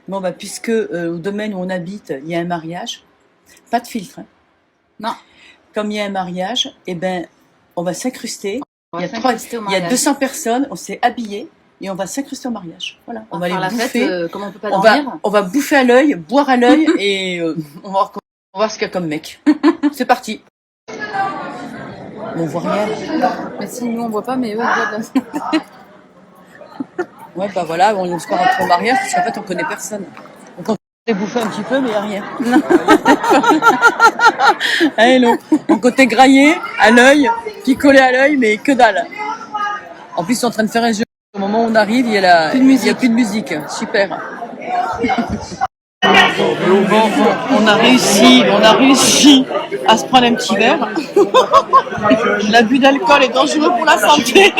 Bon, bah, puisque au domaine où on habite, il y a un mariage, pas de filtre, hein. Non. Comme il y a un mariage, eh ben, on va s'incruster. On Il y va a s'incruster au il y a mariage. 200 personnes, on s'est habillés et on va s'incruster au mariage. Voilà. On On va va faire les la bouffer. fête, comme on peut pas On dormir. va bouffer à l'œil, boire à l'œil et on va voir ce qu'il y a comme mec. C'est parti. On voit rien. Mais si, nous on voit pas, mais eux ils voient de la... Ouais, bah voilà, on se rentre au mariage parce qu'en fait, on connaît personne. Donc on s'est bouffé un petit peu, mais il n'y a rien. Allez, non. Mon côté graillé, à l'œil, picolé à l'œil, mais que dalle. En plus, ils sont en train de faire un jeu. Au moment où on arrive, il y a plus de musique. Super. Bon, on a réussi à se prendre un petit verre. L'abus d'alcool est dangereux pour la santé.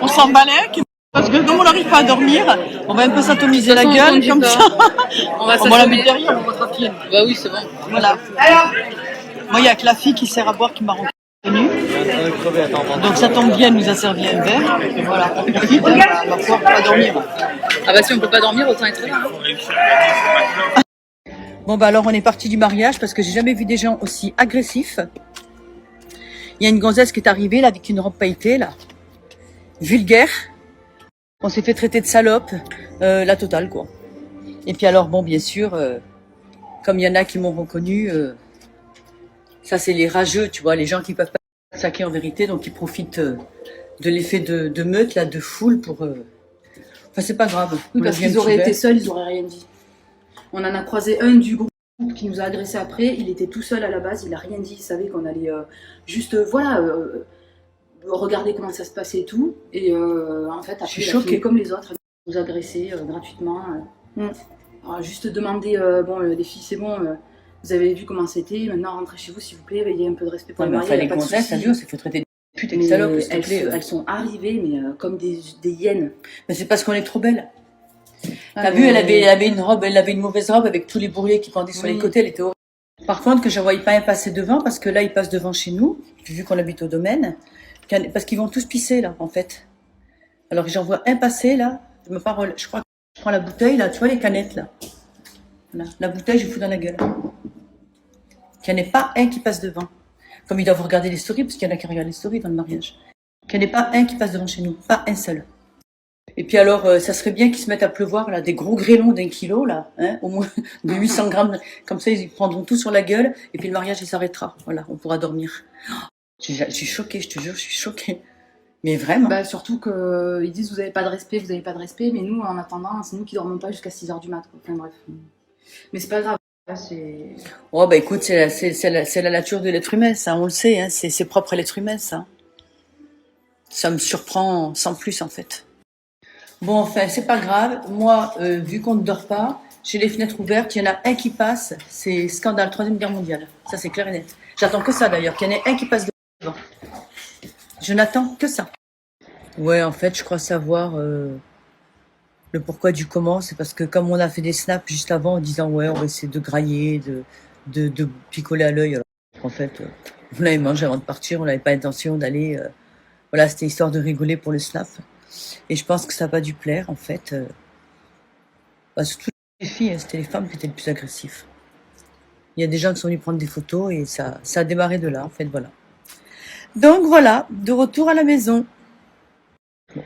On s'en balèque. Parce que comme on n'arrive pas à dormir, on va un peu s'atomiser la gueule comme ça. On va la mettre derrière, on va tranquille. Bah oui, c'est bon. Voilà. Moi, il n'y a que la fille qui sert à boire qui m'a reconnu. Donc ça tombe bien, elle nous a servi un verre. Et voilà, on profite, on va pouvoir pas dormir. Ah bah si on peut pas dormir, autant être là. Hein. Bon bah alors on est parti du mariage parce que j'ai jamais vu des gens aussi agressifs. Il y a une gonzesse qui est arrivée là avec une robe pailletée là, vulgaire. On s'est fait traiter de salope, la totale quoi. Et puis alors bon bien sûr, comme il y en a qui m'ont reconnu, ça c'est les rageux, tu vois, les gens qui peuvent pas saquer en vérité, donc ils profitent de l'effet de meute là, de foule pour. Enfin c'est pas grave. Oui, parce qu'ils auraient été seuls, ils auraient rien dit. On en a croisé un du groupe qui nous a agressé après. Il était tout seul à la base, il a rien dit. Il savait qu'on allait juste, regarder comment ça se passait et tout. Et en fait, après, il a fini comme les autres, nous agresser gratuitement. Alors, juste demander, les filles, c'est bon, vous avez vu comment c'était. Maintenant, rentrez chez vous, s'il vous plaît. Ayez un peu de respect pour le mariage. Les gonzesses, ça on s'est fait traiter de pute et de salope. Elles sont arrivées, mais comme des hyènes. Mais c'est parce qu'on est trop belles. T'as vu, elle avait une mauvaise robe avec tous les bourrelets qui pendaient sur les côtés, elle était horrible. Par contre, que je ne voyais pas un passer devant, parce que là, ils passent devant chez nous, vu qu'on habite au domaine, parce qu'ils vont tous pisser, là, en fait. Alors, j'en vois un passer, là, je crois que je prends la bouteille, là, tu vois les canettes, là. Voilà. La bouteille, je fous dans la gueule. Qu'il n'y en ait pas un qui passe devant. Comme ils doivent regarder les stories, parce qu'il y en a qui regardent les stories dans le mariage. Qu'il n'y en ait pas un qui passe devant chez nous, pas un seul. Et puis alors, ça serait bien qu'ils se mettent à pleuvoir, là, des gros grêlons d'1 kilo, là, hein, au moins de 800 grammes. Comme ça, ils prendront tout sur la gueule, et puis le mariage, il s'arrêtera. Voilà, on pourra dormir. Je suis choquée, je te jure, je suis choquée. Mais vraiment. Bah, surtout qu'ils disent vous avez pas de respect, mais nous, en attendant, c'est nous qui dormons pas jusqu'à 6h du mat'. Enfin bref. Mais c'est pas grave. Oh, bah écoute, c'est la nature de l'être humain, ça, on le sait, hein, c'est propre à l'être humain, ça. Ça me surprend sans plus, en fait. Bon, enfin, c'est pas grave. Moi, vu qu'on ne dort pas, j'ai les fenêtres ouvertes, il y en a un qui passe, c'est scandale, 3e guerre mondiale. Ça, c'est clair et net. J'attends que ça, d'ailleurs, qu'il y en ait un qui passe devant. Je n'attends que ça. Ouais, en fait, je crois savoir le pourquoi du comment. C'est parce que comme on a fait des snaps juste avant en disant, ouais, on va essayer de grailler, de picoler à l'œil. Alors, en fait, on l'avait mangé avant de partir, on n'avait pas l'intention d'aller... voilà, c'était histoire de rigoler pour le snap. Et je pense que ça n'a pas dû plaire, en fait. Surtout les filles, hein, c'était les femmes qui étaient les plus agressives. Il y a des gens qui sont venus prendre des photos et ça a démarré de là, en fait, voilà. Donc voilà, de retour à la maison. Bon,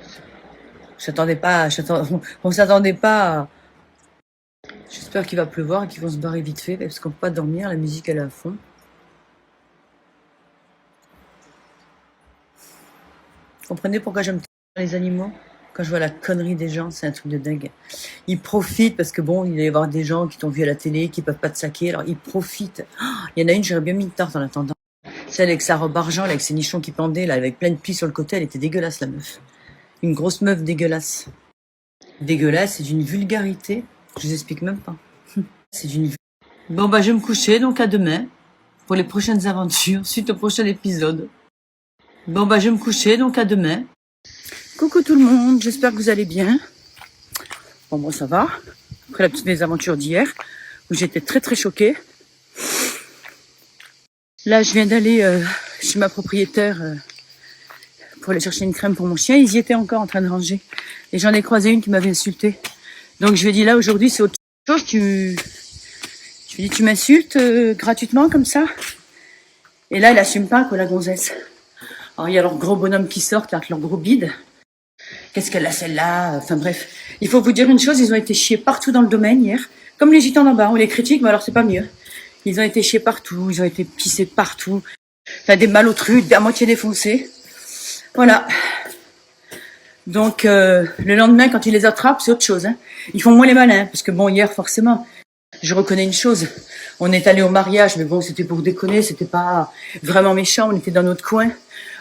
on s'attendait pas. J'espère qu'il va pleuvoir et qu'ils vont se barrer vite fait parce qu'on peut pas dormir, la musique elle est à fond. Vous comprenez pourquoi j'aime les animaux? Quand je vois la connerie des gens, c'est un truc de dingue. Ils profitent parce que bon, il va y avoir des gens qui t'ont vu à la télé, qui peuvent pas te saquer, alors ils profitent. Il y en a une, j'aurais bien mis une tarte en attendant. Celle avec sa robe argent, là, avec ses nichons qui pendaient, là, avec plein de plis sur le côté, elle était dégueulasse, la meuf. Une grosse meuf dégueulasse. Dégueulasse, c'est d'une vulgarité. Je vous explique même pas. C'est d'une. Bon, bah, je vais me coucher, donc à demain, pour les prochaines aventures, suite au prochain épisode. Bon, bah, je vais me coucher, donc à demain. Coucou tout le monde, j'espère que vous allez bien. Bon, moi ça va. Après la petite mésaventure d'hier, où j'étais très très choquée. Là, je viens d'aller chez ma propriétaire pour aller chercher une crème pour mon chien. Ils y étaient encore en train de ranger. Et j'en ai croisé une qui m'avait insultée. Donc je lui ai dit là, aujourd'hui, c'est autre lui dis, tu m'insultes gratuitement comme ça? Et là, elle assume pas, quoi, la gonzesse. Alors, il y a leur gros bonhomme qui sortent, là, avec leur gros bide. Qu'est-ce qu'elle a, celle-là? Enfin, bref. Il faut vous dire une chose, ils ont été chiés partout dans le domaine hier. Comme les gitans d'en bas, on les critique, mais alors c'est pas mieux. Ils ont été chiés partout, ils ont été pissés partout. Enfin, des malotrus, à moitié défoncés. Voilà. Donc, le lendemain, quand ils les attrapent, c'est autre chose, hein. Ils font moins les malins, parce que bon, hier, forcément, je reconnais une chose. On est allé au mariage, mais bon, c'était pour déconner, c'était pas vraiment méchant, on était dans notre coin.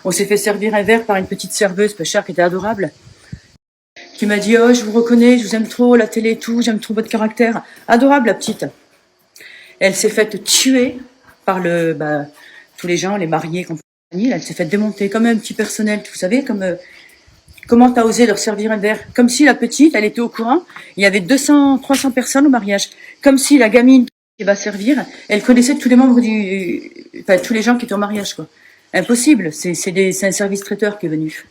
On s'est fait servir un verre par une petite serveuse, peu chère, qui était adorable, qui m'a dit, oh, je vous reconnais, je vous aime trop, la télé et tout, j'aime trop votre caractère. Adorable, la petite. Elle s'est faite tuer par tous les gens, les mariés, compagnie. Elle s'est faite démonter comme un petit personnel, vous savez, comme... Comment t'as osé leur servir un verre? Comme si la petite, elle était au courant. Il y avait 200, 300 personnes au mariage. Comme si la gamine qui va servir, elle connaissait tous les membres tous les gens qui étaient au mariage, quoi. Impossible. C'est un service traiteur qui est venu.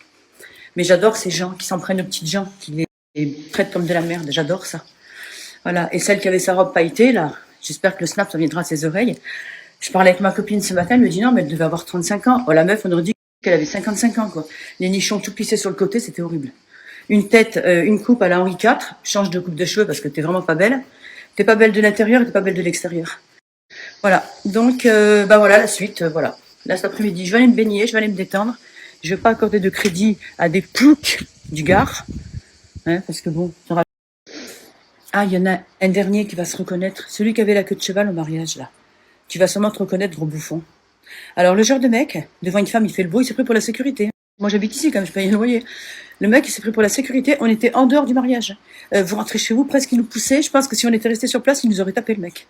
Mais j'adore ces gens qui s'en prennent aux petites gens, qui les traitent comme de la merde. J'adore ça. Voilà. Et celle qui avait sa robe pailletée, là, j'espère que le snap, ça viendra à ses oreilles. Je parlais avec ma copine ce matin, elle me dit non, mais elle devait avoir 35 ans. Oh, la meuf, on aurait dit qu'elle avait 55 ans, quoi. Les nichons tout plissés sur le côté, c'était horrible. Une tête, une coupe à la Henri IV, change de coupe de cheveux parce que t'es vraiment pas belle. T'es pas belle de l'intérieur et t'es pas belle de l'extérieur. Voilà. Donc, voilà, la suite, voilà. Là, cet après-midi, je vais aller me baigner, je vais aller me détendre. Je vais pas accorder de crédit à des ploucs du Gard. Hein, parce que bon, ah, il y en a un dernier qui va se reconnaître. Celui qui avait la queue de cheval au mariage, là. Tu vas sûrement te reconnaître, gros bouffon. Alors, le genre de mec, devant une femme, il fait le beau, il s'est pris pour la sécurité. Moi, j'habite ici, quand même, je paye le loyer. Le mec, il s'est pris pour la sécurité, on était en dehors du mariage. Vous rentrez chez vous, presque, il nous poussait. Je pense que si on était resté sur place, il nous aurait tapé, le mec.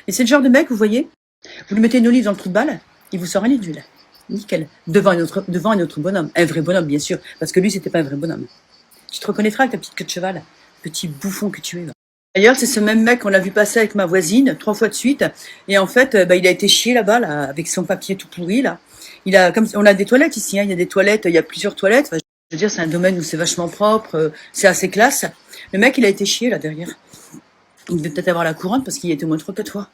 Et c'est le genre de mec, vous voyez, vous lui mettez une olive dans le trou de balle, il vous sort un lit d'huile. Nickel. Devant un autre bonhomme. Un vrai bonhomme, bien sûr. Parce que lui, c'était pas un vrai bonhomme. Tu te reconnaîtras avec ta petite queue de cheval. Petit bouffon que tu es, va. D'ailleurs, c'est ce même mec qu'on l'a vu passer avec ma voisine 3 fois de suite. Et en fait, il a été chié là-bas, là, avec son papier tout pourri, là. On a des toilettes ici, hein. Il y a des toilettes, il y a plusieurs toilettes. Enfin, je veux dire, c'est un domaine où c'est vachement propre, c'est assez classe. Le mec, il a été chié, là, derrière. Il devait peut-être avoir la couronne parce qu'il y était au moins 3-4 fois.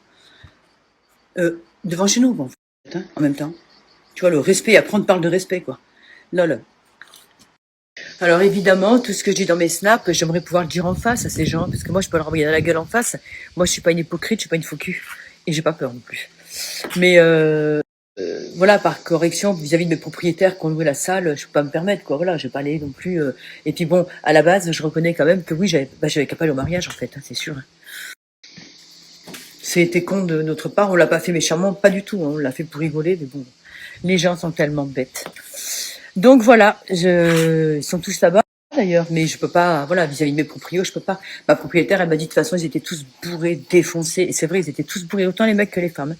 Devant chez nous, bon, en même temps. Tu vois, le respect, après on te parle de respect, quoi. Lol. Alors évidemment, tout ce que je dis dans mes snaps, j'aimerais pouvoir le dire en face à ces gens, parce que moi je peux leur envoyer la gueule en face. Moi je suis pas une hypocrite, je suis pas une faux cul, et j'ai pas peur non plus. Mais voilà, par correction vis-à-vis de mes propriétaires qui ont loué la salle, je peux pas me permettre, quoi. Voilà, je vais pas aller non plus. Et puis bon, à la base, je reconnais quand même que oui, j'avais qu'à pas aller au mariage en fait, hein, c'est sûr. C'était con de notre part, on l'a pas fait méchamment, pas du tout. Hein, on l'a fait pour rigoler, mais bon, les gens sont tellement bêtes. Donc voilà, ils sont tous là-bas d'ailleurs, mais je peux pas, voilà, vis-à-vis de mes proprios, je peux pas. Ma propriétaire, elle m'a dit de toute façon, ils étaient tous bourrés, défoncés, et c'est vrai, ils étaient tous bourrés, autant les mecs que les femmes.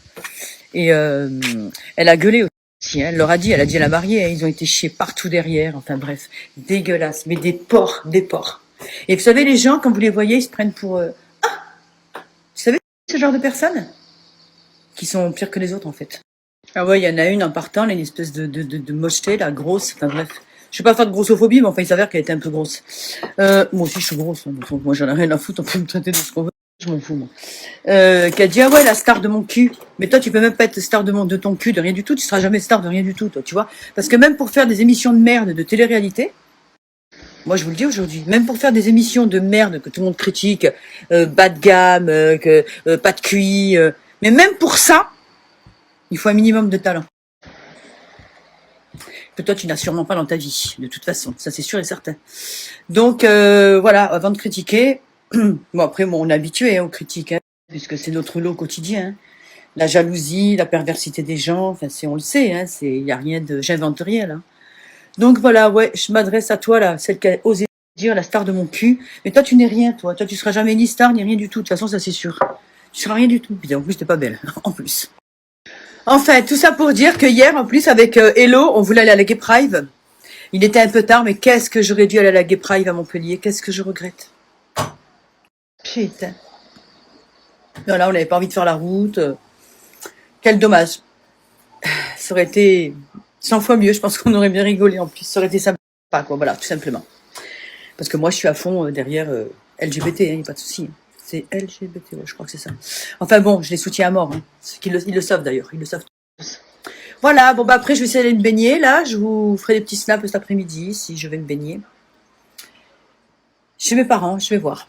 Et elle a gueulé aussi, hein, elle leur a dit, elle a dit à la mariée, hein, ils ont été chiés partout derrière, enfin bref, dégueulasse, mais des porcs, des porcs. Et vous savez, les gens, quand vous les voyez, ils se prennent pour... vous savez, ce genre de personnes qui sont pires que les autres en fait. Ah ouais, il y en a une en partant, là, une espèce de mocheté, là, grosse, enfin bref. Je vais pas faire de grossophobie, mais enfin, il s'avère qu'elle était un peu grosse. Moi aussi, je suis grosse, hein, donc, moi, j'en ai rien à foutre, on peut me traiter de ce qu'on veut, je m'en fous, moi. Qui a dit, ah ouais, la star de mon cul. Mais toi, tu peux même pas être star de ton cul, de rien du tout, tu seras jamais star de rien du tout, toi, tu vois. Parce que même pour faire des émissions de merde, de télé-réalité, moi, je vous le dis aujourd'hui, même pour faire des émissions de merde que tout le monde critique, bas de gamme, pas de QI, mais même pour ça, il faut un minimum de talent. Que toi, tu n'as sûrement pas dans ta vie, de toute façon. Ça, c'est sûr et certain. Donc, voilà, avant de critiquer, bon, après, on est habitué aux critiques, hein, puisque c'est notre lot quotidien. Hein. La jalousie, la perversité des gens, enfin, on le sait, hein, il n'y a rien de... J'invente rien, là. Donc, voilà, ouais, je m'adresse à toi, là, celle qui a osé dire la star de mon cul. Mais toi, tu n'es rien, toi. Toi, tu seras jamais ni star, ni rien du tout. De toute façon, ça, c'est sûr. Tu seras rien du tout. Puis, en plus, t'es pas belle, en plus. Enfin, tout ça pour dire que hier, en plus, avec Hello, on voulait aller à la Gay Pride. Il était un peu tard, mais qu'est-ce que j'aurais dû aller à la Gay Pride à Montpellier. Qu'est-ce que je regrette. Putain. Voilà, on n'avait pas envie de faire la route. Quel dommage. Ça aurait été 100 fois mieux. Je pense qu'on aurait bien rigolé en plus. Ça aurait été sympa, quoi. Voilà, tout simplement. Parce que moi, je suis à fond derrière LGBT, il n'y a pas de souci. C'est LGBT, ouais, je crois que c'est ça. Enfin bon, je les soutiens à mort. Hein. Ils le savent d'ailleurs, ils le savent tous. Voilà, bon bah après je vais essayer d'aller me baigner là. Je vous ferai des petits snaps cet après-midi si je vais me baigner. Chez mes parents, je vais voir.